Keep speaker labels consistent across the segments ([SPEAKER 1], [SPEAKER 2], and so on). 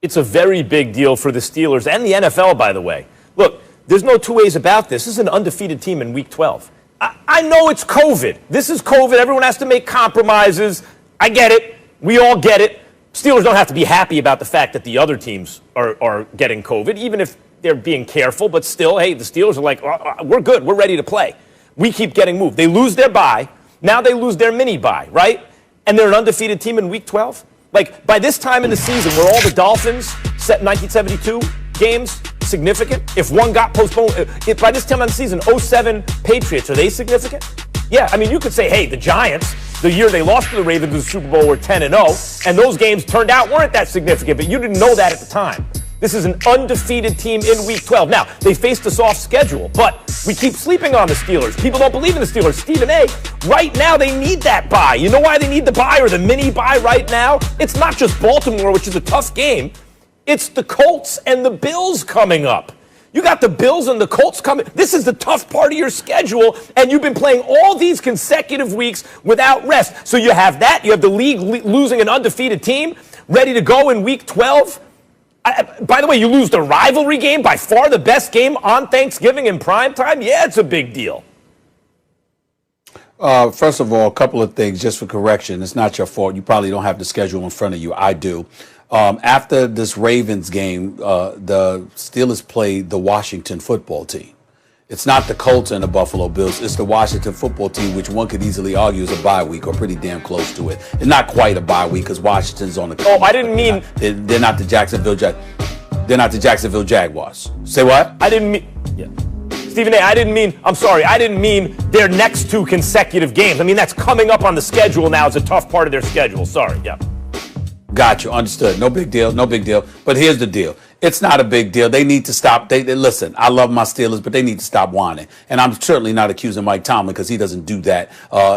[SPEAKER 1] It's a very big deal for the Steelers and the NFL, by the way. Look, there's no two ways about this. This is an undefeated team in Week 12. I know it's COVID. This is COVID. Everyone has to make compromises. I get it. We all get it. Steelers don't have to be happy about the fact that the other teams are getting COVID, even if they're being careful. But still, hey, the Steelers are like, we're good. We're ready to play. We keep getting moved. They lose their bye. Now they lose their mini bye, right? And they're an undefeated team in Week 12. Like, by this time in the season, were all the Dolphins set 1972 games significant? If one got postponed, if by this time in the season, 07 Patriots, are they significant? Yeah, I mean, you could say, hey, the Giants, the year they lost to the Ravens in the Super Bowl, were 10-0, and those games turned out weren't that significant, but you didn't know that at the time. This is an undefeated team in Week 12. Now, they faced a soft schedule, but we keep sleeping on the Steelers. People don't believe in the Steelers. Stephen A., right now they need that bye. You know why they need the bye or the mini bye right now? It's not just Baltimore, which is a tough game. It's the Colts and the Bills coming up. You got the Bills and the Colts coming. This is the tough part of your schedule, and you've been playing all these consecutive weeks without rest. So you have that. You have the league losing an undefeated team ready to go in Week 12. By the way, you lose the rivalry game, by far the best game on Thanksgiving in prime time. Yeah, it's a big deal.
[SPEAKER 2] First of all, a couple of things just for correction. It's not your fault. You probably don't have the schedule in front of you. I do. After this Ravens game, the Steelers played the Washington football team. It's not the Colts and the Buffalo Bills. It's the Washington football team, which one could easily argue is a bye week or pretty damn close to it. And not quite a bye week because Washington's on the.
[SPEAKER 1] Oh, I didn't mean
[SPEAKER 2] they're not the Jacksonville Jaguars. Say what?
[SPEAKER 1] I didn't mean. Yeah. Stephen A., I didn't mean. I'm sorry. I didn't mean their next two consecutive games. I mean that's coming up on the schedule now. It's a tough part of their schedule. Sorry. Yeah.
[SPEAKER 2] Got you. Understood. No big deal. No big deal. But here's the deal. It's not a big deal. They need to stop. They listen, I love my Steelers, but they need to stop whining. And I'm certainly not accusing Mike Tomlin because he doesn't do that.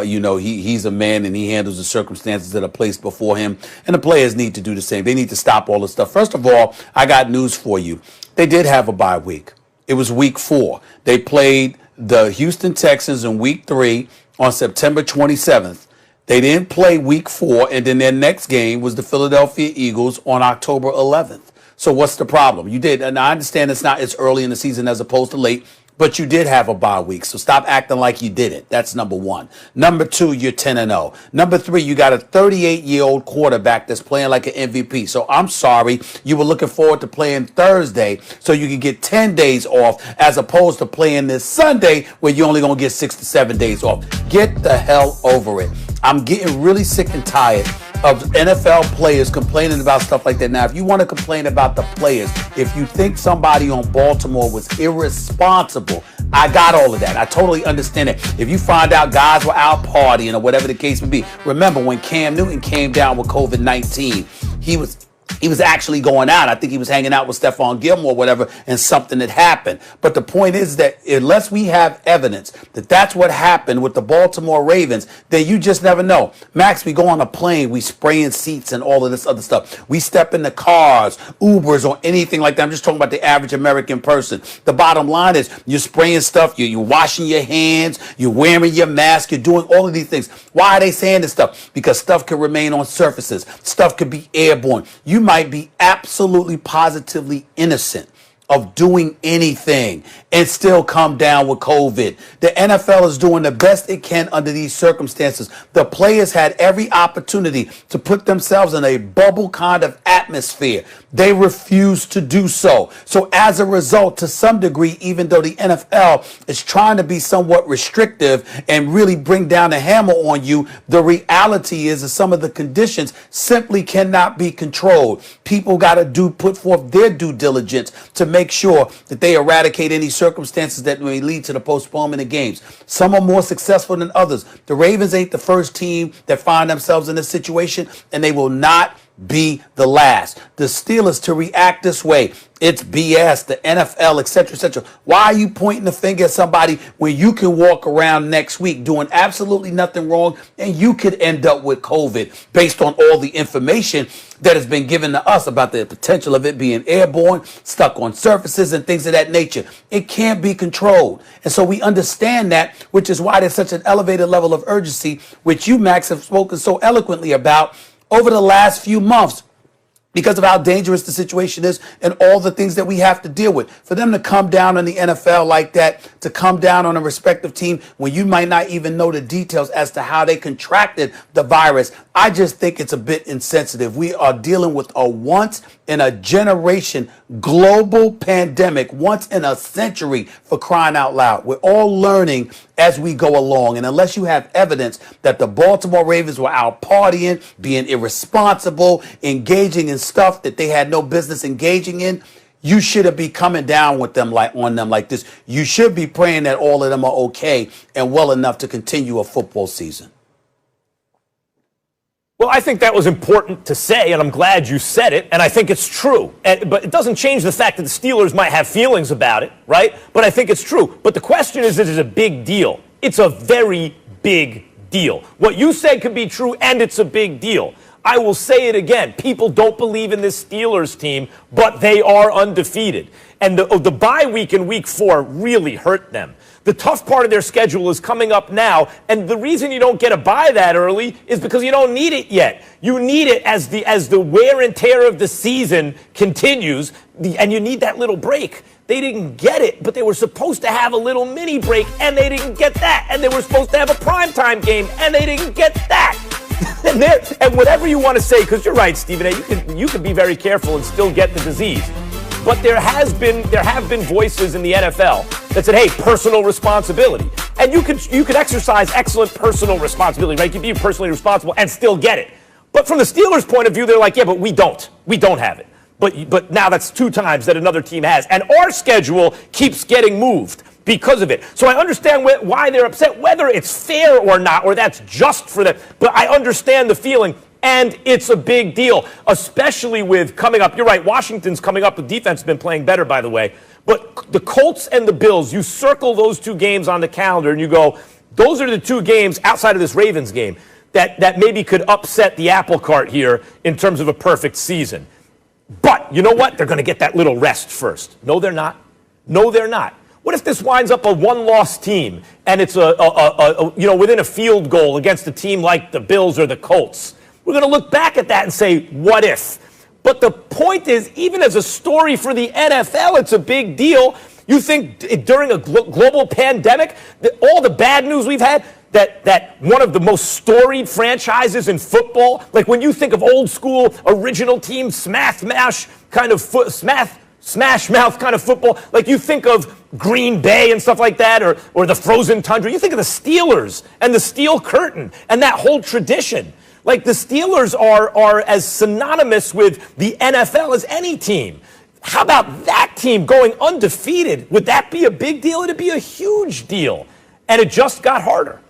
[SPEAKER 2] He's a man and he handles the circumstances that are placed before him. And the players need to do the same. They need to stop all this stuff. First of all, I got news for you. They did have a bye week. It was week 4. They played the Houston Texans in week 3 on September 27th. They didn't play week 4, and then their next game was the Philadelphia Eagles on October 11th. So what's the problem? You did, and I understand it's early in the season as opposed to late, but you did have a bye week. So stop acting like you didn't. That's number 1. Number 2, you're 10-0. Number 3, you got a 38-year-old quarterback that's playing like an MVP. So I'm sorry, you were looking forward to playing Thursday so you could get 10 days off as opposed to playing this Sunday where you're only going to get 6 to 7 days off. Get the hell over it. I'm getting really sick and tired of NFL players complaining about stuff like that. Now, if you want to complain about the players, if you think somebody on Baltimore was irresponsible, I got all of that. I totally understand it. If you find out guys were out partying or whatever the case may be, remember when Cam Newton came down with COVID-19, he was actually going out. I think he was hanging out with Stephon Gilmore or whatever, and something had happened. But the point is that unless we have evidence that that's what happened with the Baltimore Ravens, then you just never know. Max, we go on a plane, we spraying seats and all of this other stuff. We step in the cars, Ubers or anything like that. I'm just talking about the average American person. The bottom line is you're spraying stuff, you're washing your hands, you're wearing your mask, you're doing all of these things. Why are they saying this stuff? Because stuff can remain on surfaces. Stuff could be airborne. You might be absolutely positively innocent of doing anything and still come down with COVID. The NFL is doing the best it can under these circumstances. The players had every opportunity to put themselves in a bubble kind of atmosphere. They refused to do so. So as a result, to some degree, even though the NFL is trying to be somewhat restrictive and really bring down the hammer on you, the reality is that some of the conditions simply cannot be controlled. People got to put forth their due diligence to make sure that they eradicate any circumstances that may lead to the postponement of games. Some are more successful than others. The Ravens ain't the first team that find themselves in this situation, and they will not be the last. The Steelers to react this way, it's BS. The NFL, etc., etc. Why are you pointing the finger at somebody when you can walk around next week doing absolutely nothing wrong and you could end up with COVID based on all the information that has been given to us about the potential of it being airborne, stuck on surfaces and things of that nature? It can't be controlled. And so we understand that, which is why there's such an elevated level of urgency, which you, Max, have spoken so eloquently about over the last few months. because of how dangerous the situation is and all the things that we have to deal with. For them to come down on the NFL like that, to come down on a respective team when you might not even know the details as to how they contracted the virus, I just think it's a bit insensitive. We are dealing with a once in a generation global pandemic, once in a century, for crying out loud. We're all learning as we go along. And unless you have evidence that the Baltimore Ravens were out partying, being irresponsible, engaging in stuff that they had no business engaging in, you shouldn't be coming down with them on them like this. You should be praying that all of them are okay and well enough to continue a football season.
[SPEAKER 1] Well, I think that was important to say, and I'm glad you said it, and I think it's true. But it doesn't change the fact that the Steelers might have feelings about it, right? But I think it's true. But the question is a big deal. It's a very big deal. What you said could be true, and it's a big deal. I will say it again. People don't believe in this Steelers team, but they are undefeated. And the bye week in week 4 really hurt them. The tough part of their schedule is coming up now, and the reason you don't get a bye that early is because you don't need it yet. You need it as the wear and tear of the season continues, and you need that little break. They didn't get it, but they were supposed to have a little mini break, and they didn't get that. And they were supposed to have a primetime game, and they didn't get that. and whatever you want to say, because you're right, Stephen A., you can be very careful and still get the disease. But there have been voices in the NFL that said, hey, personal responsibility. And you could exercise excellent personal responsibility, right? You can be personally responsible and still get it. But from the Steelers' point of view, they're like, yeah, but we don't. We don't have it. But now that's 2 times that another team has. And our schedule keeps getting moved because of it. So I understand why they're upset, whether it's fair or not, or that's just for them. But I understand the feeling. And it's a big deal, especially with coming up. You're right, Washington's coming up. The defense has been playing better, by the way. But the Colts and the Bills, you circle those 2 games on the calendar and you go, those are the 2 games outside of this Ravens game that maybe could upset the apple cart here in terms of a perfect season. But you know what? They're going to get that little rest first. No, they're not. No, they're not. What if this winds up a 1-loss team and it's within a field goal against a team like the Bills or the Colts? We're going to look back at that and say, what if? But the point is, even as a story for the NFL, it's a big deal. You think during a global pandemic, all the bad news we've had, that one of the most storied franchises in football, like when you think of old school, original team, smash mouth kind of football, like you think of Green Bay and stuff like that, or the frozen tundra, you think of the Steelers and the Steel Curtain and that whole tradition. Like the Steelers are as synonymous with the NFL as any team. How about that team going undefeated? Would that be a big deal? It'd be a huge deal. And it just got harder.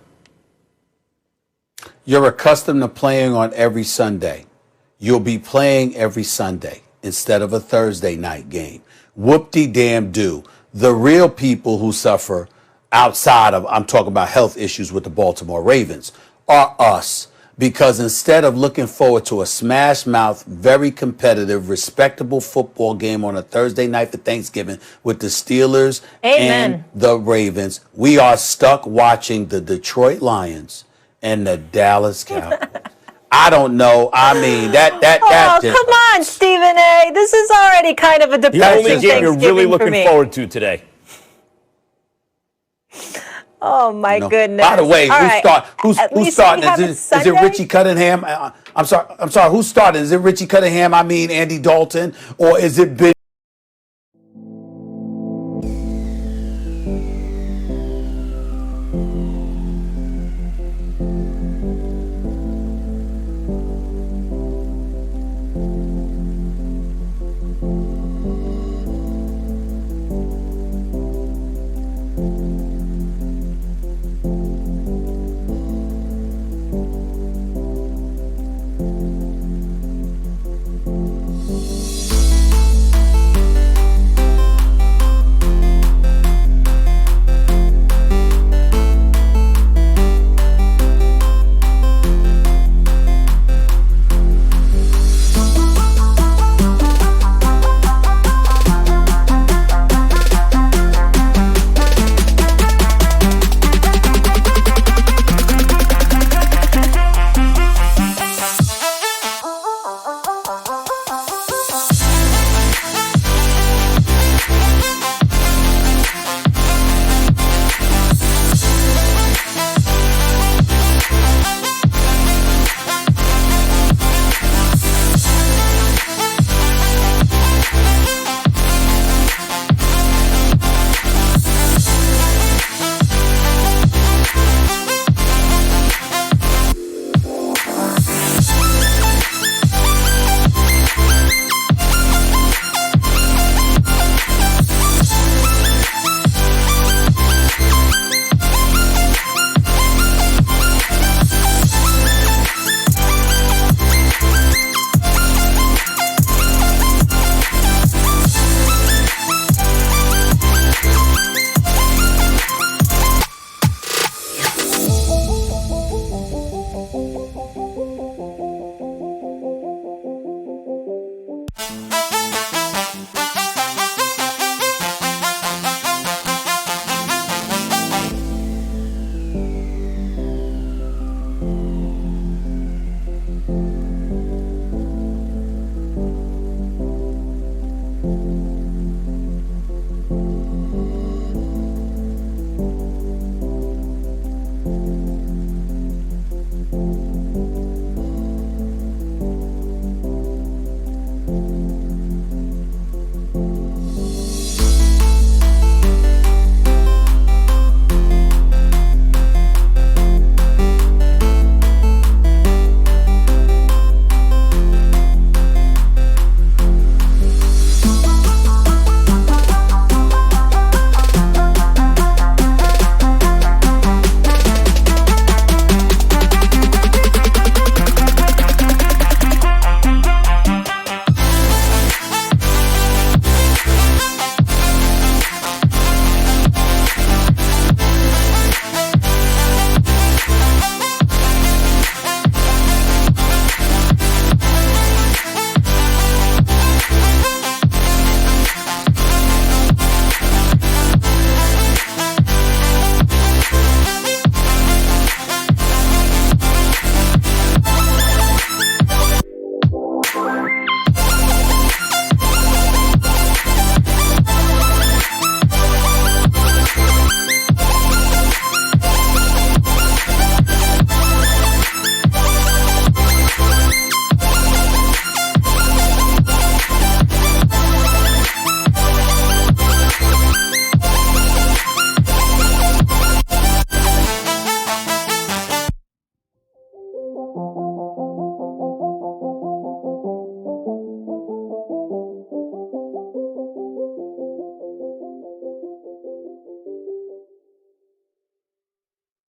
[SPEAKER 2] You're accustomed to playing on every Sunday. You'll be playing every Sunday instead of a Thursday night game. Whoop-de-damn-do. The real people who suffer outside of, I'm talking about health issues with the Baltimore Ravens, are us. Because instead of looking forward to a smash-mouth, very competitive, respectable football game on a Thursday night for Thanksgiving with the Steelers and the Ravens, we are stuck watching the Detroit Lions and the Dallas Cowboys. I don't know. I mean, that
[SPEAKER 3] come on, Stephen A. This is already kind of a depressing
[SPEAKER 1] The only game you're really looking forward to today.
[SPEAKER 3] Oh, my goodness.
[SPEAKER 2] By the way, who started? Is it Richie Cunningham? I'm sorry. Who started? Is it Richie Cunningham? I mean, Andy Dalton, or is it Ben?